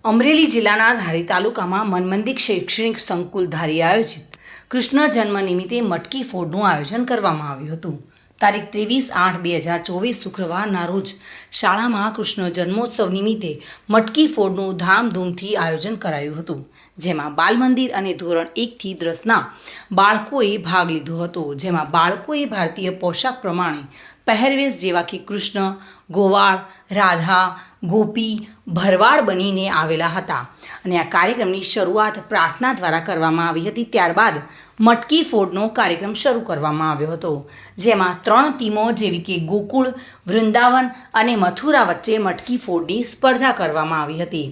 અમરેલી જિલ્લાના ધારી તાલુકામાં મનમંદિર શૈક્ષણિક સંકુલ ધારી આયોજિત કૃષ્ણ જન્મ નિમિત્તે મટકી ફોડનું આયોજન કરવામાં આવ્યું હતું. તારીખ 23/8/2024 શુક્રવારના રોજ શાળામાં કૃષ્ણ જન્મોત્સવ નિમિત્તે મટકી ફોડનું ધામધૂમથી આયોજન કરાયું હતું, જેમાં બાલમંદિર અને ધોરણ 1થી 10ના બાળકોએ ભાગ લીધો હતો. જેમાં બાળકોએ ભારતીય પોશાક પ્રમાણે પહેરવેશ જેવા કે કૃષ્ણ, ગોવાળ, રાધા, ગોપી, ભરવાડ બનીને આવેલા હતા અને આ કાર્યક્રમની શરૂઆત પ્રાર્થના દ્વારા કરવામાં આવી હતી. ત્યારબાદ મટકી ફોડનો કાર્યક્રમ શરૂ કરવામાં આવ્યો હતો, જેમાં 3 ટીમો જેવી કે ગોકુળ, વૃંદાવન અને મથુરા વચ્ચે મટકી ફોડની સ્પર્ધા કરવામાં આવી હતી.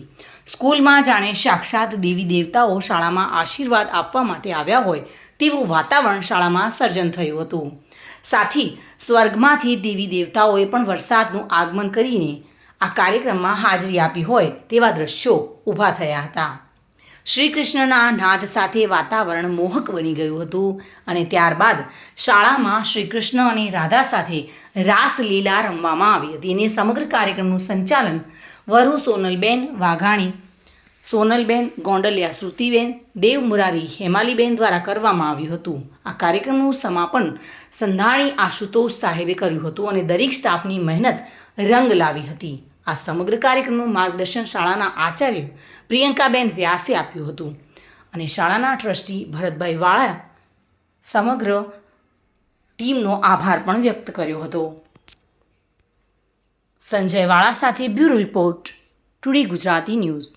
સ્કૂલમાં જાણે સાક્ષાત દેવી દેવતાઓ શાળામાં આશીર્વાદ આપવા માટે આવ્યા હોય તેવું વાતાવરણ શાળામાં સર્જન થયું હતું. સાથી સ્વર્ગમાંથી દેવી દેવતાઓએ પણ વરસાદનું આગમન કરીને આ કાર્યક્રમમાં હાજરી આપી હોય તેવા દ્રશ્યો ઊભા થયા હતા. શ્રી કૃષ્ણના નાદ સાથે વાતાવરણ મોહક બની ગયું હતું અને ત્યારબાદ શાળામાં શ્રી કૃષ્ણ અને રાધા સાથે રાસલીલા રમવામાં આવી હતી અને સમગ્ર કાર્યક્રમનું સંચાલન વરુ સોનલબેન વાઘાણી, સોનલબેન ગોંડલિયા શ્રુતિબેન, દેવ મુરારી હેમાલીબેન દ્વારા કરવામાં આવ્યું હતું. આ કાર્યક્રમનું સમાપન સંધાણી આશુતોષ સાહેબે કર્યું હતું અને દરેક સ્ટાફની મહેનત રંગ લાવી હતી. આ સમગ્ર કાર્યક્રમનું માર્ગદર્શન શાળાના આચાર્ય પ્રિયંકાબેન વ્યાસે આપ્યું હતું અને શાળાના ટ્રસ્ટી ભરતભાઈ વાળા સમગ્ર ટીમનો આભાર પણ વ્યક્ત કર્યો હતો. સંજય વાળા સાથે bureau report, today Gujarati news.